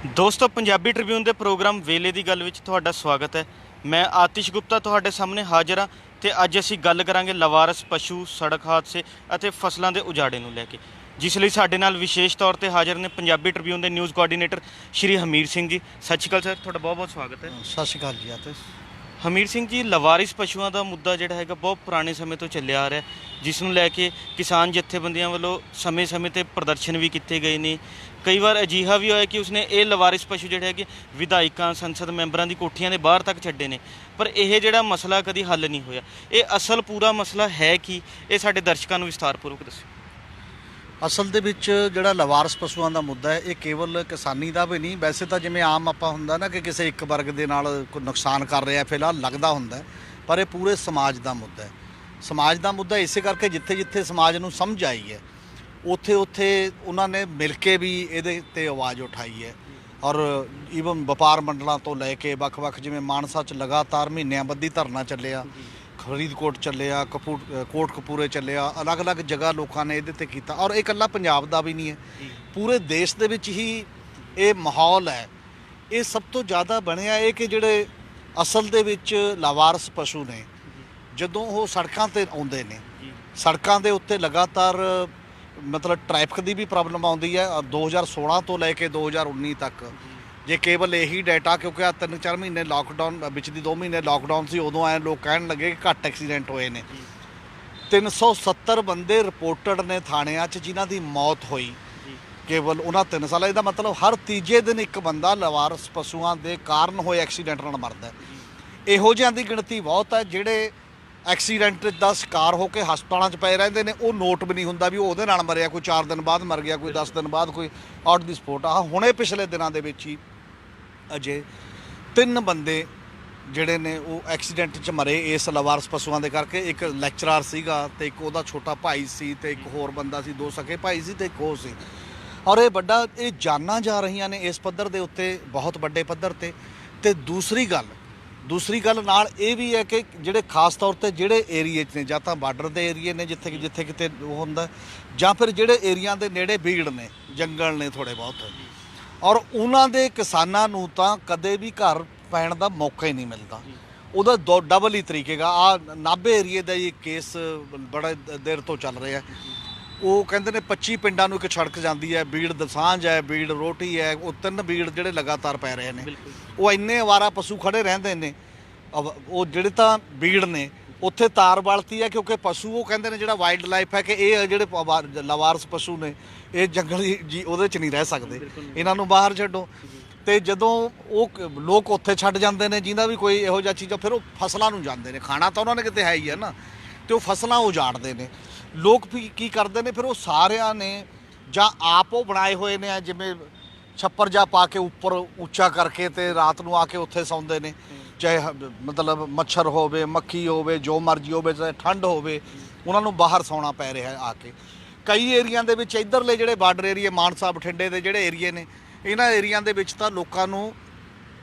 ਦੋਸਤੋ ਪੰਜਾਬੀ ਟ੍ਰਿਬਿਊਨ ਦੇ ਪ੍ਰੋਗਰਾਮ ਵੇਲੇ ਦੀ ਗੱਲ ਵਿੱਚ ਤੁਹਾਡਾ ਸਵਾਗਤ ਹੈ। ਮੈਂ ਆਤਿਸ਼ ਗੁਪਤਾ ਤੁਹਾਡੇ ਸਾਹਮਣੇ ਹਾਜ਼ਰ ਹਾਂ ਤੇ ਅੱਜ ਅਸੀਂ ਗੱਲ ਕਰਾਂਗੇ ਲਵਾਰਸ ਪਸ਼ੂ, ਸੜਕ ਹਾਦਸੇ ਅਤੇ ਫਸਲਾਂ ਦੇ ਉਜਾੜੇ ਨੂੰ ਲੈ ਕੇ, ਜਿਸ ਲਈ ਸਾਡੇ ਨਾਲ ਵਿਸ਼ੇਸ਼ ਤੌਰ ਤੇ ਹਾਜ਼ਰ ਨੇ ਪੰਜਾਬੀ ਟ੍ਰਿਬਿਊਨ ਦੇ ਨਿਊਜ਼ ਕੋਆਰਡੀਨੇਟਰ ਸ਼੍ਰੀ ਹਮੀਰ ਸਿੰਘ ਜੀ। ਸਤਿ ਸ਼੍ਰੀ ਅਕਾਲ ਸਰ, ਤੁਹਾਡਾ ਬਹੁਤ ਬਹੁਤ ਸਵਾਗਤ ਹੈ। ਸਤਿ ਸ਼੍ਰੀ ਅਕਾਲ ਜੀ ਆਤਿਸ਼। ਹਮੀਰ ਸਿੰਘ ਜੀ, ਲਵਾਰਿਸ ਪਸ਼ੂਆਂ ਦਾ ਮੁੱਦਾ ਜਿਹੜਾ ਹੈਗਾ ਬਹੁਤ ਪੁਰਾਣੇ ਸਮੇਂ ਤੋਂ ਚੱਲਿਆ ਆ ਰਿਹਾ, ਜਿਸ ਨੂੰ ਲੈ ਕੇ ਕਿਸਾਨ ਜਥੇਬੰਦੀਆਂ ਵੱਲੋਂ ਸਮੇਂ-ਸਮੇਂ 'ਤੇ ਪ੍ਰਦਰਸ਼ਨ ਵੀ ਕੀਤੇ ਗਏ ਨੇ। ਕਈ ਵਾਰ ਅਜਿਹਾ ਵੀ ਹੋਇਆ ਕਿ ਉਸਨੇ ਇਹ ਲਵਾਰਿਸ ਪਸ਼ੂ ਜਿਹੜੇ ਹੈਗੇ ਵਿਧਾਇਕਾਂ, ਸੰਸਦ ਮੈਂਬਰਾਂ ਦੀ ਕੋਠੀਆਂ ਦੇ ਬਾਹਰ ਤੱਕ ਛੱਡੇ ਨੇ, ਪਰ ਇਹ ਜਿਹੜਾ ਮਸਲਾ ਕਦੀ ਹੱਲ ਨਹੀਂ ਹੋਇਆ। ਇਹ ਅਸਲ ਪੂਰਾ ਮਸਲਾ ਹੈ ਕੀ? ਇਹ ਸਾਡੇ ਦਰਸ਼ਕਾਂ ਨੂੰ ਵਿਸਤਾਰਪੂਰਵਕ ਦੱਸੋ। ਅਸਲ ਦੇ ਵਿੱਚ ਜਿਹੜਾ ਲਵਾਰਸ ਪਸ਼ੂਆਂ ਦਾ ਮੁੱਦਾ ਹੈ, ਇਹ ਕੇਵਲ ਕਿਸਾਨੀ ਦਾ ਵੀ ਨਹੀਂ। ਵੈਸੇ ਤਾਂ ਜਿਵੇਂ ਆਮ ਆਪਾਂ ਹੁੰਦਾ ਨਾ ਕਿ ਕਿਸੇ ਇੱਕ ਵਰਗ ਦੇ ਨਾਲ ਕੋਈ ਨੁਕਸਾਨ ਕਰ ਰਿਹਾ ਫਿਲਹਾਲ ਲੱਗਦਾ ਹੁੰਦਾ, ਪਰ ਇਹ ਪੂਰੇ ਸਮਾਜ ਦਾ ਮੁੱਦਾ ਹੈ। ਸਮਾਜ ਦਾ ਮੁੱਦਾ ਇਸੇ ਕਰਕੇ ਜਿੱਥੇ ਜਿੱਥੇ ਸਮਾਜ ਨੂੰ ਸਮਝ ਆਈ ਹੈ ਉੱਥੇ ਉੱਥੇ ਉਹਨਾਂ ਨੇ ਮਿਲ ਕੇ ਵੀ ਇਹਦੇ 'ਤੇ ਆਵਾਜ਼ ਉਠਾਈ ਹੈ। ਔਰ ਈਵਨ ਵਪਾਰ ਮੰਡਲਾਂ ਤੋਂ ਲੈ ਕੇ ਵੱਖ-ਵੱਖ, ਜਿਵੇਂ ਮਾਨਸਾ 'ਚ ਲਗਾਤਾਰ ਮਹੀਨਿਆਂ ਬੱਧੀ ਧਰਨਾ ਚੱਲਿਆ, ਫਰੀਦਕੋਟ ਚੱਲਿਆ, ਕੋਟਕਪੂਰੇ ਚੱਲਿਆ, ਅਲੱਗ-ਅਲੱਗ ਜਗ੍ਹਾ ਲੋਕਾਂ ਨੇ ਇਹਦੇ 'ਤੇ ਕੀਤਾ। ਔਰ ਇਹ ਇਕੱਲਾ ਪੰਜਾਬ ਦਾ ਵੀ ਨਹੀਂ ਹੈ, ਪੂਰੇ ਦੇਸ਼ ਦੇ ਵਿੱਚ ਹੀ ਇਹ ਮਾਹੌਲ ਹੈ। ਇਹ ਸਭ ਤੋਂ ਜ਼ਿਆਦਾ ਬਣਿਆ ਇਹ ਕਿ ਜਿਹੜੇ ਅਸਲ ਦੇ ਵਿੱਚ ਲਾਵਾਰਸ ਪਸ਼ੂ ਨੇ, ਜਦੋਂ ਉਹ ਸੜਕਾਂ 'ਤੇ ਆਉਂਦੇ ਨੇ, ਸੜਕਾਂ ਦੇ ਉੱਤੇ ਲਗਾਤਾਰ ਮਤਲਬ ਟ੍ਰੈਫਿਕ ਦੀ ਵੀ ਪ੍ਰੋਬਲਮ ਆਉਂਦੀ ਹੈ। 2016 ਤੋਂ ਲੈ ਕੇ 2019 ਤੱਕ ਜੇ ਕੇਵਲ ਇਹੀ ਡਾਟਾ, ਕਿਉਂਕਿ ਆ 3-4 ਮਹੀਨੇ ਲਾਕਡਾਊਨ ਵਿੱਚ ਦੀ 2 ਮਹੀਨੇ ਲਾਕਡਾਊਨ ਸੀ, ਉਦੋਂ ਐਂ ਲੋਕ ਕਹਿਣ ਲੱਗੇ ਕਿ ਘੱਟ ਐਕਸੀਡੈਂਟ ਹੋਏ ਨੇ। 370 ਬੰਦੇ ਰਿਪੋਰਟਡ ਨੇ ਥਾਣਿਆਂ 'ਚ ਜਿਨ੍ਹਾਂ ਦੀ ਮੌਤ ਹੋਈ ਕੇਵਲ ਉਹਨਾਂ 3 ਸਾਲਾਂ। ਇਹਦਾ ਮਤਲਬ ਹਰ ਤੀਜੇ ਦਿਨ ਇੱਕ ਬੰਦਾ ਲਵਾਰਸ ਪਸ਼ੂਆਂ ਦੇ ਕਾਰਨ ਹੋਏ ਐਕਸੀਡੈਂਟ ਨਾਲ ਮਰਦਾ। ਇਹੋ ਜਿਹਿਆਂ ਦੀ ਗਿਣਤੀ ਬਹੁਤ ਹੈ ਜਿਹੜੇ ਐਕਸੀਡੈਂਟ ਦਾ ਸ਼ਿਕਾਰ ਹੋ ਕੇ ਹਸਪਤਾਲਾਂ 'ਚ ਪਏ ਰਹਿੰਦੇ ਨੇ। ਉਹ ਨੋਟ ਵੀ ਨਹੀਂ ਹੁੰਦਾ ਵੀ ਉਹ ਉਹਦੇ ਨਾਲ ਮਰਿਆ, ਕੋਈ 4 ਦਿਨ ਬਾਅਦ ਮਰ ਗਿਆ, ਕੋਈ 10 ਦਿਨ ਬਾਅਦ, ਕੋਈ ਆਊਟ ਦੀ ਸਪੋਟ। ਹੁਣੇ ਪਿਛਲੇ ਦਿਨਾਂ ਦੇ ਵਿੱਚ ਹੀ ਅਜੇ 3 ਬੰਦੇ ਜਿਹੜੇ ਨੇ ਉਹ ਐਕਸੀਡੈਂਟ 'ਚ ਮਰੇ ਇਸ ਲਵਾਰਸ ਪਸ਼ੂਆਂ ਦੇ ਕਰਕੇ। ਇੱਕ ਲੈਕਚਰਰ ਸੀਗਾ ਤੇ ਇੱਕ ਉਹਦਾ ਛੋਟਾ ਭਾਈ ਸੀ ਤੇ ਇੱਕ ਹੋਰ ਬੰਦਾ ਸੀ, 2 ਸਕੇ ਭਾਈ ਸੀ ਤੇ ਇੱਕ ਉਹ ਸੀ। ਔਰ ਇਹ ਵੱਡਾ, ਇਹ ਜਾਨਾਂ ਜਾ ਰਹੀਆਂ ਨੇ ਇਸ ਪੱਧਰ ਦੇ ਉੱਤੇ, ਬਹੁਤ ਵੱਡੇ ਪੱਧਰ 'ਤੇ। ਤੇ ਦੂਸਰੀ ਗੱਲ ਨਾਲ ਇਹ ਵੀ ਹੈ ਕਿ ਜਿਹੜੇ ਖਾਸ ਤੌਰ 'ਤੇ ਜਿਹੜੇ ਏਰੀਏ 'ਚ ਨੇ, ਜਾਂ ਤਾਂ ਬਾਰਡਰ ਦੇ ਏਰੀਏ ਨੇ ਜਿੱਥੇ ਕਿਤੇ ਉਹ ਹੁੰਦਾ, ਜਾਂ ਫਿਰ ਜਿਹੜੇ ਏਰੀਆ ਦੇ ਨੇੜੇ ਬੀੜ ਨੇ, ਜੰਗਲ ਨੇ ਥੋੜ੍ਹੇ ਬਹੁਤ, ਔਰ ਉਹਨਾਂ ਦੇ ਕਿਸਾਨਾਂ ਨੂੰ ਤਾਂ ਕਦੇ ਵੀ ਘਰ ਪੈਣ ਦਾ ਮੌਕਾ ਹੀ ਨਹੀਂ ਮਿਲਦਾ। ਉਹਦਾ ਡਬਲ ਹੀ ਤਰੀਕੇ ਦਾ ਆ ਨਾਭੇ ਏਰੀਏ ਦਾ ਇਹ ਕੇਸ ਬੜਾ ਦੇਰ ਤੋਂ ਚੱਲ ਰਿਹਾ। ਉਹ ਕਹਿੰਦੇ ਨੇ 25 ਪਿੰਡਾਂ ਨੂੰ ਇੱਕ ਸੜਕ ਜਾਂਦੀ ਹੈ, ਬੀੜ ਦਸਾਂਝ ਹੈ, ਬੀੜ ਰੋਟੀ ਹੈ, ਉਹ 3 ਬੀੜ ਜਿਹੜੇ ਲਗਾਤਾਰ ਪੈ ਰਹੇ ਨੇ। ਉਹ ਇੰਨੇ ਅਵਾਰਾ ਪਸ਼ੂ ਖੜੇ ਰਹਿੰਦੇ ਨੇ। ਉਹ ਜਿਹੜੇ ਤਾਂ ਬੀੜ ਨੇ ਉੱਥੇ ਤਾਰ ਬਾਲਤੀ ਹੈ, ਕਿਉਂਕਿ ਪਸ਼ੂ ਉਹ ਕਹਿੰਦੇ ਨੇ ਜਿਹੜਾ ਵਾਈਲਡ ਲਾਈਫ ਹੈ ਕਿ ਇਹ ਜਿਹੜੇ ਲਵਾਰਸ ਪਸ਼ੂ ਨੇ ਇਹ ਜੰਗਲੀ ਜੀ ਉਹਦੇ 'ਚ ਨਹੀਂ ਰਹਿ ਸਕਦੇ, ਇਹਨਾਂ ਨੂੰ ਬਾਹਰ ਛੱਡੋ। ਅਤੇ ਜਦੋਂ ਉਹ ਲੋਕ ਉੱਥੇ ਛੱਡ ਜਾਂਦੇ ਨੇ ਜਿਨ੍ਹਾਂ ਵੀ ਕੋਈ ਇਹੋ ਜਿਹਾ ਚੀਜ਼ਾਂ, ਫਿਰ ਉਹ ਫਸਲਾਂ ਨੂੰ ਜਾਂਦੇ ਨੇ। ਖਾਣਾ ਤਾਂ ਉਹਨਾਂ ਨੇ ਕਿਤੇ ਹੈ ਹੀ ਹੈ ਨਾ, ਅਤੇ ਉਹ ਫਸਲਾਂ ਉਜਾੜਦੇ ਨੇ। ਲੋਕ ਵੀ ਕੀ ਕਰਦੇ ਨੇ ਫਿਰ, ਉਹ ਸਾਰਿਆਂ ਨੇ ਜਾਂ ਆਪ ਉਹ ਬਣਾਏ ਹੋਏ ਨੇ, ਜਿਵੇਂ ਛੱਪਰ ਜਾ ਪਾ ਕੇ ਉੱਪਰ ਉੱਚਾ ਕਰਕੇ ਅਤੇ ਰਾਤ ਨੂੰ ਆ ਕੇ ਉੱਥੇ ਸੌਂਦੇ ਨੇ। ਚਾਹੇ ਮਤਲਬ ਮੱਛਰ ਹੋਵੇ, ਮੱਖੀ ਹੋਵੇ, ਜੋ ਮਰਜ਼ੀ ਹੋਵੇ, ਚਾਹੇ ਠੰਡ ਹੋਵੇ, ਉਹਨਾਂ ਨੂੰ ਬਾਹਰ ਸੌਣਾ ਪੈ ਰਿਹਾ ਆ ਕੇ। ਕਈ ਏਰੀਆ ਦੇ ਵਿੱਚ ਇੱਧਰਲੇ ਜਿਹੜੇ ਬਾਰਡਰ ਏਰੀਏ, ਮਾਨਸਾ ਬਠਿੰਡੇ ਦੇ ਜਿਹੜੇ ਏਰੀਏ ਨੇ, ਇਹਨਾਂ ਏਰੀਆ ਦੇ ਵਿੱਚ ਤਾਂ ਲੋਕਾਂ ਨੂੰ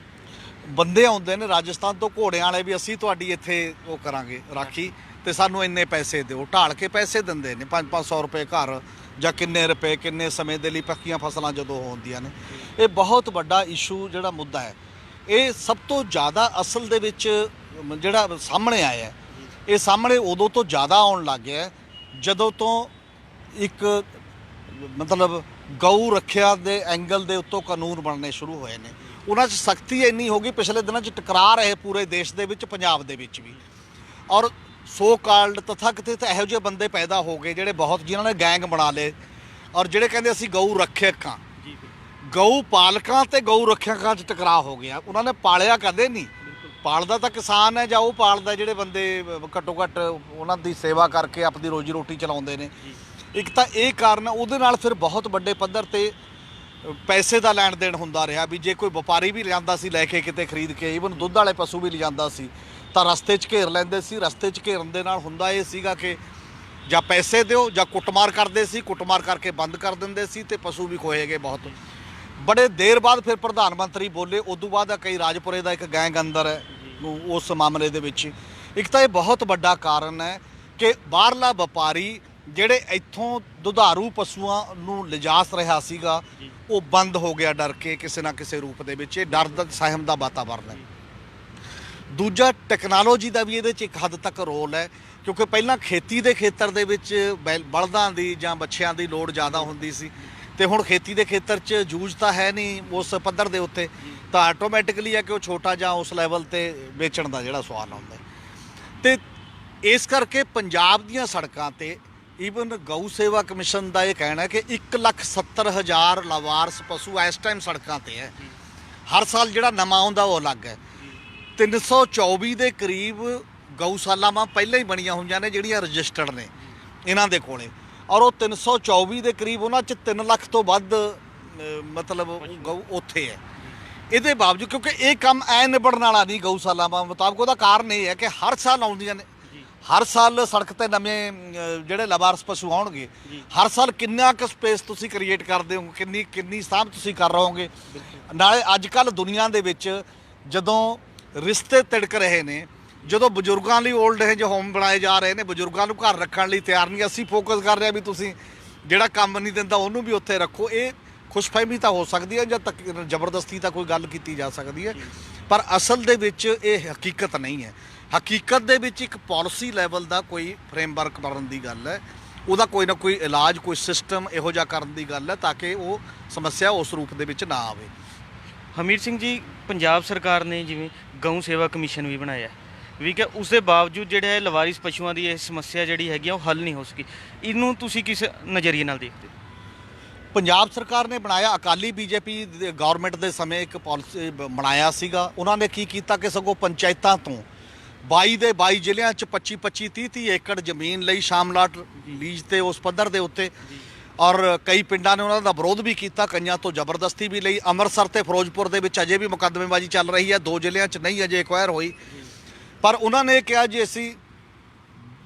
ਬੰਦੇ ਆਉਂਦੇ ਨੇ ਰਾਜਸਥਾਨ ਤੋਂ ਘੋੜਿਆਂ ਵਾਲੇ ਵੀ, ਅਸੀਂ ਤੁਹਾਡੀ ਇੱਥੇ ਉਹ ਕਰਾਂਗੇ ਰਾਖੀ ਅਤੇ ਸਾਨੂੰ ਇੰਨੇ ਪੈਸੇ ਦਿਓ। ਢਾਲ ਕੇ ਪੈਸੇ ਦਿੰਦੇ ਨੇ, 500-500 ਰੁਪਏ ਘਰ, ਜਾਂ ਕਿੰਨੇ ਰੁਪਏ ਕਿੰਨੇ ਸਮੇਂ ਦੇ ਲਈ, ਪੱਕੀਆਂ ਫਸਲਾਂ ਜਦੋਂ ਹੁੰਦੀਆਂ ਨੇ। ਇਹ ਬਹੁਤ ਵੱਡਾ ਇਸ਼ੂ ਜਿਹੜਾ ਮੁੱਦਾ ਹੈ, ਇਹ ਸਭ ਤੋਂ ਜ਼ਿਆਦਾ ਅਸਲ ਦੇ ਵਿੱਚ ਜਿਹੜਾ ਸਾਹਮਣੇ ਆਇਆ, ਇਹ ਸਾਹਮਣੇ ਉਦੋਂ ਤੋਂ ਜ਼ਿਆਦਾ ਆਉਣ ਲੱਗ ਗਿਆ ਜਦੋਂ ਤੋਂ ਇੱਕ ਮਤਲਬ ਗਊ ਰੱਖਿਆ ਦੇ ਐਂਗਲ ਦੇ ਉੱਤੋਂ ਕਾਨੂੰਨ ਬਣਨੇ ਸ਼ੁਰੂ ਹੋਏ ਨੇ। ਉਹਨਾਂ 'ਚ ਸਖਤੀ ਇੰਨੀ ਹੋ ਗਈ, ਪਿਛਲੇ ਦਿਨਾਂ 'ਚ ਟਕਰਾ ਰਹੇ ਪੂਰੇ ਦੇਸ਼ ਦੇ ਵਿੱਚ, ਪੰਜਾਬ ਦੇ ਵਿੱਚ ਵੀ। ਔਰ ਸੋ ਕਾਲਡ ਤਥਾਕਥਿਤ ਇਹੋ ਜਿਹੇ ਬੰਦੇ ਪੈਦਾ ਹੋ ਗਏ ਜਿਹੜੇ ਬਹੁਤ, ਜਿਨ੍ਹਾਂ ਨੇ ਗੈਂਗ ਬਣਾ ਲਏ, ਔਰ ਜਿਹੜੇ ਕਹਿੰਦੇ ਅਸੀਂ ਗਊ ਰੱਖਿਅਕ ਹਾਂ। ਗਊ ਪਾਲਕਾਂ ਅਤੇ ਗਊ ਰੱਖਿਅਕਾਂ 'ਚ ਟਕਰਾਅ ਹੋ ਗਿਆ। ਉਹਨਾਂ ਨੇ ਪਾਲਿਆ ਕਦੇ ਨਹੀਂ, ਪਾਲਦਾ ਤਾਂ ਕਿਸਾਨ ਹੈ ਜਾਂ ਉਹ ਪਾਲਦਾ ਜਿਹੜੇ ਬੰਦੇ ਘੱਟੋ ਘੱਟ ਉਹਨਾਂ ਦੀ ਸੇਵਾ ਕਰਕੇ ਆਪਣੀ ਰੋਜੀ ਰੋਟੀ ਚਲਾਉਂਦੇ ਨੇ। ਇੱਕ ਤਾਂ ਇਹ ਕਾਰਨ, ਉਹਦੇ ਨਾਲ ਫਿਰ ਬਹੁਤ ਵੱਡੇ ਪੱਧਰ 'ਤੇ ਪੈਸੇ ਦਾ ਲੈਣ ਦੇਣ ਹੁੰਦਾ ਰਿਹਾ। ਵੀ ਜੇ ਕੋਈ ਵਪਾਰੀ ਵੀ ਲਿਆਂਦਾ ਸੀ ਲੈ ਕੇ ਕਿਤੇ ਖਰੀਦ ਕੇ, ਈਵਨ ਦੁੱਧ ਵਾਲੇ ਪਸ਼ੂ ਵੀ ਲਿਜਾਂਦਾ ਸੀ, ਤਾਂ ਰਸਤੇ 'ਚ ਘੇਰ ਲੈਂਦੇ ਸੀ। ਰਸਤੇ 'ਚ ਘੇਰਨ ਦੇ ਨਾਲ ਹੁੰਦਾ ਇਹ ਸੀਗਾ ਕਿ ਜਾਂ ਪੈਸੇ ਦਿਓ ਜਾਂ ਕੁੱਟਮਾਰ ਕਰਦੇ ਸੀ, ਕੁੱਟਮਾਰ ਕਰਕੇ ਬੰਦ ਕਰ ਦਿੰਦੇ ਸੀ, ਅਤੇ ਪਸ਼ੂ ਵੀ ਖੋਏ ਗਏ ਬਹੁਤ। ਬੜੇ ਦੇਰ ਬਾਅਦ ਫਿਰ ਪ੍ਰਧਾਨ ਮੰਤਰੀ ਬੋਲੇ, ਉਦੋਂ ਬਾਅਦ ਕਈ ਰਾਜਪੁਰੇ ਦਾ ਇੱਕ ਗੈਂਗ ਅੰਦਰ ਹੈ ਉਸ ਮਾਮਲੇ ਦੇ ਵਿੱਚ। ਇੱਕ ਤਾਂ ਇਹ ਬਹੁਤ ਵੱਡਾ ਕਾਰਨ ਹੈ ਕਿ ਬਾਹਰਲਾ ਵਪਾਰੀ ਜਿਹੜੇ ਇੱਥੋਂ ਦੁਧਾਰੂ ਪਸ਼ੂਆਂ ਨੂੰ ਲਿਜਾ ਰਿਹਾ ਸੀਗਾ ਉਹ ਬੰਦ ਹੋ ਗਿਆ ਡਰ ਕੇ ਕਿਸੇ ਨਾ ਕਿਸੇ ਰੂਪ ਦੇ ਵਿੱਚ। ਇਹ ਡਰ ਦਾ ਸਹਿਮ ਦਾ ਵਾਤਾਵਰਨ ਹੈ। ਦੂਜਾ ਟੈਕਨੋਲੋਜੀ ਦਾ ਵੀ ਇਹਦੇ 'ਚ ਇੱਕ ਹੱਦ ਤੱਕ ਰੋਲ ਹੈ, ਕਿਉਂਕਿ ਪਹਿਲਾਂ ਖੇਤੀ ਦੇ ਖੇਤਰ ਦੇ ਵਿੱਚ ਬਲਦਾਂ ਦੀ ਜਾਂ ਬੱਚਿਆਂ ਦੀ ਲੋੜ ਜ਼ਿਆਦਾ ਹੁੰਦੀ ਸੀ, ਤੇ ਹੁਣ ਖੇਤੀ ਦੇ ਖੇਤਰ 'ਚ ਜੂਝ ਤਾਂ ਹੈ ਨਹੀਂ ਉਸ ਪੱਧਰ ਦੇ ਉੱਤੇ, ਤਾਂ ਆਟੋਮੈਟਿਕਲੀ ਹੈ ਕਿ ਉਹ ਛੋਟਾ ਜਾਂ ਉਸ ਲੈਵਲ ਤੇ ਵੇਚਣ ਦਾ ਜਿਹੜਾ ਸਵਾਲ ਆਉਂਦਾ। ਤੇ ਇਸ ਕਰਕੇ ਪੰਜਾਬ ਦੀਆਂ ਸੜਕਾਂ ਤੇ ਈਵਨ ਗਊ ਸੇਵਾ ਕਮਿਸ਼ਨ ਦਾ ਇਹ ਕਹਿਣਾ ਹੈ ਕਿ 1,70,000 ਲਾਵਾਰਸ ਪਸ਼ੂ ਇਸ ਟਾਈਮ ਸੜਕਾਂ ਤੇ ਹੈ। ਹਰ ਸਾਲ ਜਿਹੜਾ ਨਵਾਂ ਆਉਂਦਾ ਉਹ ਅਲੱਗ ਹੈ। 324 ਦੇ ਕਰੀਬ ਗਊਸ਼ਾਲਾਵਾਂ ਪਹਿਲਾਂ ਹੀ ਬਣੀਆਂ ਹੋਈਆਂ ਨੇ ਜਿਹੜੀਆਂ ਰਜਿਸਟਰਡ ਨੇ ਇਹਨਾਂ ਦੇ ਕੋਲੇ, ਔਰ ਉਹ 324 ਦੇ ਕਰੀਬ ਉਹਨਾਂ 'ਚ 3 ਲੱਖ ਤੋਂ ਵੱਧ ਮਤਲਬ ਗਊ ਉੱਥੇ ਹੈ। ਇਹਦੇ ਬਾਵਜੂਦ ਕਿਉਂਕਿ ਇਹ ਕੰਮ ਐ ਨਿਬੜਨ ਵਾਲਾ ਨਹੀਂ ਗਊਸ਼ਾਲਾਵਾਂ ਮੁਤਾਬਕ, ਉਹਦਾ ਕਾਰਨ ਇਹ ਹੈ ਕਿ ਹਰ ਸਾਲ ਆਉਂਦੀਆਂ ਨੇ, ਹਰ ਸਾਲ ਸੜਕ ਤੇ ਨਵੇਂ ਜਿਹੜੇ ਲਾਵਾਰਸ ਪਸ਼ੂ ਆਉਣਗੇ। ਹਰ ਸਾਲ ਕਿੰਨਾ ਕੁ ਸਪੇਸ ਤੁਸੀਂ ਕ੍ਰੀਏਟ ਕਰਦੇ ਹੋ, ਕਿੰਨੀ ਸਾਂਭ ਤੁਸੀਂ ਕਰ ਰਹੋਗੇ। ਨਾਲੇ ਅੱਜ ਕੱਲ੍ਹ ਦੁਨੀਆ ਦੇ ਵਿੱਚ ਜਦੋਂ ਰਿਸ਼ਤੇ ਤਿੜਕ ਰਹੇ ਨੇ, ਜਦੋਂ ਬਜ਼ੁਰਗਾਂ ਲਈ ਓਲਡ ਏਜ ਹੋਮ ਬਣਾਏ ਜਾ ਰਹੇ ਨੇ, ਬਜ਼ੁਰਗਾਂ ਨੂੰ ਘਰ ਰੱਖਣ ਲਈ ਤਿਆਰ ਨਹੀਂ, ਅਸੀਂ ਫੋਕਸ ਕਰ ਰਹੇ ਹਾਂ ਵੀ ਤੁਸੀਂ ਜਿਹੜਾ ਕੰਮ ਨਹੀਂ ਦਿੰਦਾ ਉਹਨੂੰ ਵੀ ਉੱਥੇ ਰੱਖੋ। ਇਹ ਖੁਸ਼ਫਹਿਮੀ ਤਾਂ ਹੋ ਸਕਦੀ ਹੈ ਜਾਂ ਤੱਕ ਜ਼ਬਰਦਸਤੀ ਤਾਂ ਕੋਈ ਗੱਲ ਕੀਤੀ ਜਾ ਸਕਦੀ ਹੈ, ਪਰ ਅਸਲ ਦੇ ਵਿੱਚ ਇਹ ਹਕੀਕਤ ਨਹੀਂ ਹੈ। ਹਕੀਕਤ ਦੇ ਵਿੱਚ ਇੱਕ ਪਾਲਿਸੀ ਲੈਵਲ ਦਾ ਕੋਈ ਫਰੇਮਵਰਕ ਬਣਨ ਦੀ ਗੱਲ ਹੈ, ਉਹਦਾ ਕੋਈ ਨਾ ਕੋਈ ਇਲਾਜ, ਕੋਈ ਸਿਸਟਮ ਇਹੋ ਜਿਹਾ ਕਰਨ ਦੀ ਗੱਲ ਹੈ ਤਾਂ ਕਿ ਉਹ ਸਮੱਸਿਆ ਉਸ ਰੂਪ ਦੇ ਵਿੱਚ ਨਾ ਆਵੇ। ਹਮੀਰ ਸਿੰਘ ਜੀ, ਪੰਜਾਬ ਸਰਕਾਰ ਨੇ ਜਿਵੇਂ ਗਊ ਸੇਵਾ ਕਮਿਸ਼ਨ ਵੀ ਬਣਾਇਆ ਵੀ ਕਿ ਉਸ ਦੇ ਬਾਵਜੂਦ ਜਿਹੜਾ ਹੈ ਲਵਾਰਿਸ ਪਸ਼ੂਆਂ ਦੀ ਇਹ ਸਮੱਸਿਆ ਜਿਹੜੀ ਹੈਗੀ ਆ ਉਹ ਹੱਲ ਨਹੀਂ ਹੋ ਸਕੀ, ਇਹਨੂੰ ਤੁਸੀਂ ਕਿਸ ਨਜ਼ਰੀਏ ਨਾਲ ਦੇਖਦੇ ਹੋ? ਪੰਜਾਬ ਸਰਕਾਰ ਨੇ ਬਣਾਇਆ, ਅਕਾਲੀ ਬੀਜੇਪੀ ਗਵਰਨਮੈਂਟ ਦੇ ਸਮੇਂ ਇੱਕ ਪਾਲਿਸੀ ਬਣਾਇਆ ਸੀਗਾ। ਉਹਨਾਂ ਨੇ ਕੀ ਕੀਤਾ ਕਿ ਸਗੋਂ ਪੰਚਾਇਤਾਂ ਤੋਂ 22 ਦੇ 22 ਜ਼ਿਲ੍ਹਿਆਂ 'ਚ 25-25 30-30 ਏਕੜ ਜ਼ਮੀਨ ਲਈ ਸ਼ਾਮਲਾਟ ਲੀਜ਼ ਤੇ ਉਸ ਪੱਧਰ ਦੇ ਉੱਤੇ, ਔਰ ਕਈ ਪਿੰਡਾਂ ਨੇ ਉਹਨਾਂ ਦਾ ਵਿਰੋਧ ਵੀ ਕੀਤਾ, ਕਈਆਂ ਤੋਂ ਜ਼ਬਰਦਸਤੀ ਵੀ ਲਈ। ਅੰਮ੍ਰਿਤਸਰ ਤੇ ਫਿਰੋਜ਼ਪੁਰ ਦੇ ਵਿੱਚ ਅਜੇ ਵੀ ਮੁਕੱਦਮੇਬਾਜ਼ੀ ਚੱਲ ਰਹੀ ਹੈ, 2 ਜ਼ਿਲ੍ਹਿਆਂ 'ਚ ਨਹੀਂ ਅਜੇ ਐਕਵਾਇਰ ਹੋਈ। ਪਰ ਉਹਨਾਂ ਨੇ ਕਿਹਾ ਜੀ ਅਸੀਂ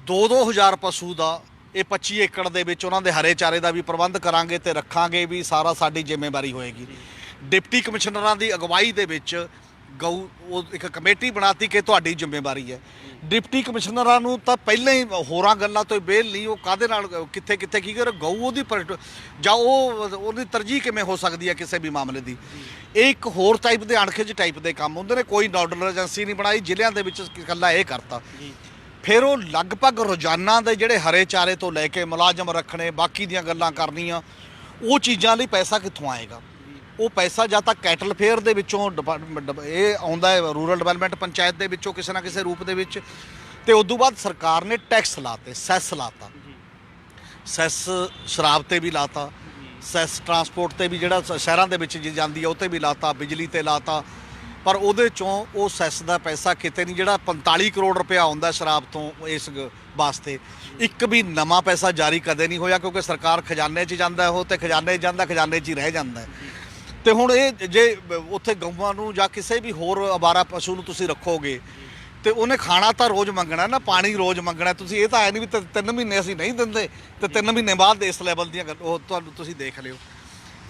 2-2 ਹਜ਼ਾਰ ਪਸ਼ੂ ਦਾ ਇਹ 25 ਏਕੜ ਦੇ ਵਿੱਚ ਉਹਨਾਂ ਦੇ ਹਰੇ ਚਾਰੇ ਦਾ ਵੀ ਪ੍ਰਬੰਧ ਕਰਾਂਗੇ ਤੇ ਰੱਖਾਂਗੇ ਵੀ, ਸਾਰਾ ਸਾਡੀ ਜ਼ਿੰਮੇਵਾਰੀ ਹੋਏਗੀ। ਡਿਪਟੀ ਕਮਿਸ਼ਨਰਾਂ ਦੀ ਅਗਵਾਈ ਦੇ ਵਿੱਚ ਗਊ ਉਹ ਇੱਕ ਕਮੇਟੀ ਬਣਾਤੀ ਕਿ ਤੁਹਾਡੀ ਜ਼ਿੰਮੇਵਾਰੀ ਹੈ। ਡਿਪਟੀ ਕਮਿਸ਼ਨਰਾਂ ਨੂੰ ਤਾਂ ਪਹਿਲਾਂ ਹੀ ਹੋਰਾਂ ਗੱਲਾਂ ਤੋਂ ਬੇਲ ਨਹੀਂ, ਉਹ ਕਾਹਦੇ ਨਾਲ ਕਿੱਥੇ ਕਿੱਥੇ ਕੀ ਕਰ ਗਊ ਉਹਦੀ ਜਾਂ ਉਹਦੀ ਤਰਜੀਹ ਕਿਵੇਂ ਹੋ ਸਕਦੀ ਹੈ ਕਿਸੇ ਵੀ ਮਾਮਲੇ ਦੀ। ਇਹ ਇੱਕ ਹੋਰ ਟਾਈਪ ਦੇ ਅਣਖਿੱਚ ਟਾਈਪ ਦੇ ਕੰਮ ਹੁੰਦੇ ਨੇ। ਕੋਈ ਨੋਡਲ ਏਜੰਸੀ ਨਹੀਂ ਬਣਾਈ, ਜ਼ਿਲ੍ਹਿਆਂ ਦੇ ਵਿੱਚ ਇਕੱਲਾ ਇਹ ਕਰਤਾ। ਫਿਰ ਉਹ ਲਗਭਗ ਰੋਜ਼ਾਨਾ ਦੇ ਜਿਹੜੇ ਹਰੇ ਚਾਰੇ ਤੋਂ ਲੈ ਕੇ ਮੁਲਾਜ਼ਮ ਰੱਖਣੇ, ਬਾਕੀ ਦੀਆਂ ਗੱਲਾਂ ਕਰਨੀਆਂ, ਉਹ ਚੀਜ਼ਾਂ ਲਈ ਪੈਸਾ ਕਿੱਥੋਂ ਆਏਗਾ? ਉਹ ਪੈਸਾ ਜਾਂ ਤਾਂ ਕੈਟਲ ਫੇਅਰ ਦੇ ਵਿੱਚੋਂ ਇਹ ਆਉਂਦਾ ਹੈ, ਰੂਰਲ ਡਿਵੈਲਪਮੈਂਟ ਪੰਚਾਇਤ ਦੇ ਵਿੱਚੋਂ ਕਿਸੇ ਨਾ ਕਿਸੇ ਰੂਪ ਦੇ ਵਿੱਚ, ਤੇ ਉਸ ਤੋਂ ਬਾਅਦ ਸਰਕਾਰ ਨੇ ਟੈਕਸ ਲਾਤੇ, ਸੈਸ ਲਾਤਾ, ਸੈਸ ਸ਼ਰਾਬ ਤੇ ਵੀ ਲਾਤਾ, ਸੈਸ ਟਰਾਂਸਪੋਰਟ ਤੇ ਵੀ ਜਿਹੜਾ ਸ਼ਹਿਰਾਂ ਦੇ ਵਿੱਚ ਜਾਂਦੀ ਹੈ ਉਹ ਤੇ ਵੀ ਲਾਤਾ, ਬਿਜਲੀ ਤੇ ਲਾਤਾ। ਪਰ ਉਹਦੇ ਚੋਂ ਉਹ ਸੈਸ ਦਾ ਪੈਸਾ ਕਿਤੇ ਨਹੀਂ, ਜਿਹੜਾ 45 ਕਰੋੜ ਰੁਪਇਆ ਆਉਂਦਾ ਸ਼ਰਾਬ ਤੋਂ ਇਸ ਵਾਸਤੇ, ਇੱਕ ਵੀ ਨਵਾਂ ਪੈਸਾ ਜਾਰੀ ਕਦੇ ਨਹੀਂ ਹੋਇਆ, ਕਿਉਂਕਿ ਸਰਕਾਰ ਖਜ਼ਾਨੇ 'ਚ ਜਾਂਦਾ ਉਹ, ਤੇ ਖਜ਼ਾਨੇ 'ਚ ਜਾਂਦਾ, ਖਜ਼ਾਨੇ 'ਚ ਹੀ ਰਹਿ ਜਾਂਦਾ। ਤੇ ਹੁਣ ਇਹ ਜੇ ਉੱਥੇ ਗਊਆਂ ਨੂੰ ਜਾਂ ਕਿਸੇ ਵੀ ਹੋਰ ਅਵਾਰਾ ਪਸ਼ੂ ਨੂੰ ਤੁਸੀਂ ਰੱਖੋਗੇ ਤੇ ਉਹਨੇ ਖਾਣਾ ਤਾਂ ਰੋਜ਼ ਮੰਗਣਾ ਨਾ, ਪਾਣੀ ਰੋਜ਼ ਮੰਗਣਾ। ਤੁਸੀਂ ਇਹ ਤਾਂ ਹੈ ਨਹੀਂ ਵੀ 3 ਮਹੀਨੇ ਅਸੀਂ ਨਹੀਂ ਦਿੰਦੇ ਤੇ 3 ਮਹੀਨੇ ਬਾਅਦ ਇਸ ਲੈਵਲ ਦੀਆਂ ਉਹ ਤੁਹਾਨੂੰ ਤੁਸੀਂ ਦੇਖ ਲਿਓ।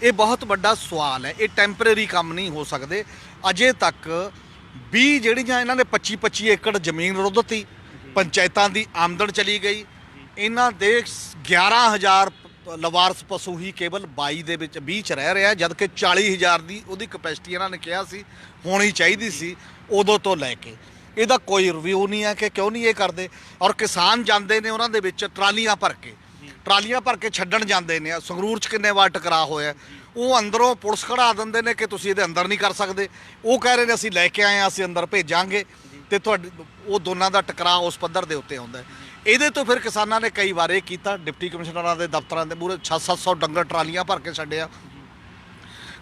ਇਹ ਬਹੁਤ ਵੱਡਾ ਸਵਾਲ ਹੈ। ਇਹ ਟੈਂਪਰੇਰੀ ਕੰਮ ਨਹੀਂ ਹੋ ਸਕਦੇ। ਅਜੇ ਤੱਕ 20 ਜਿਹੜੀਆਂ ਇਹਨਾਂ ਨੇ 25-25 ਏਕੜ ਜ਼ਮੀਨ ਰੁੱਧਤੀ, ਪੰਚਾਇਤਾਂ ਦੀ ਆਮਦਨ ਚਲੀ ਗਈ। ਇਹਨਾਂ ਦੇ 11,000 ਲਵਾਰਸ ਪਸ਼ੂ ਹੀ ਕੇਵਲ 22 ਦੇ ਵਿੱਚ 20 'ਚ ਰਹਿ ਰਿਹਾ, ਜਦ ਕਿ 40,000 ਦੀ ਉਹਦੀ ਕਪੈਸਿਟੀ ਇਹਨਾਂ ਨੇ ਕਿਹਾ ਸੀ ਹੋਣੀ ਚਾਹੀਦੀ ਸੀ ਉਦੋਂ ਤੋਂ ਲੈ ਕੇ। ਇਹਦਾ ਕੋਈ ਰਿਵਿਊ ਨਹੀਂ ਹੈ ਕਿ ਕਿਉਂ ਨਹੀਂ ਇਹ ਕਰਦੇ। ਔਰ ਕਿਸਾਨ ਜਾਂਦੇ ਨੇ ਉਹਨਾਂ ਦੇ ਵਿੱਚ ਟਰਾਲੀਆਂ ਭਰ ਕੇ ਛੱਡਣ ਜਾਂਦੇ ਨੇ। ਸੰਗਰੂਰ 'ਚ ਕਿੰਨੇ ਵਾਰ ਟਕਰਾਅ ਹੋਇਆ, ਉਹ ਅੰਦਰੋਂ ਪੁਲਿਸ ਖੜਾ ਦਿੰਦੇ ਨੇ ਕਿ ਤੁਸੀਂ ਇਹਦੇ ਅੰਦਰ ਨਹੀਂ ਕਰ ਸਕਦੇ। ਉਹ ਕਹਿ ਰਹੇ ਨੇ ਅਸੀਂ ਲੈ ਕੇ ਆਏ ਹਾਂ, ਅਸੀਂ ਅੰਦਰ ਭੇਜਾਂਗੇ, ਤੇ ਤੁਹਾਡੇ ਉਹ ਦੋਨਾਂ ਦਾ ਟਕਰਾਅ ਉਸ ਪੱਧਰ ਦੇ ਉੱਤੇ ਆਉਂਦਾ। ਇਹਦੇ ਤੋਂ ਫਿਰ ਕਿਸਾਨਾਂ ਨੇ ਕਈ ਵਾਰ ਇਹ ਕੀਤਾ, ਡਿਪਟੀ ਕਮਿਸ਼ਨਰਾਂ ਦੇ ਦਫ਼ਤਰਾਂ ਦੇ ਮੂਹਰੇ 700 ਡੰਗਰ ਟਰਾਲੀਆਂ ਭਰ ਕੇ ਛੱਡਿਆ।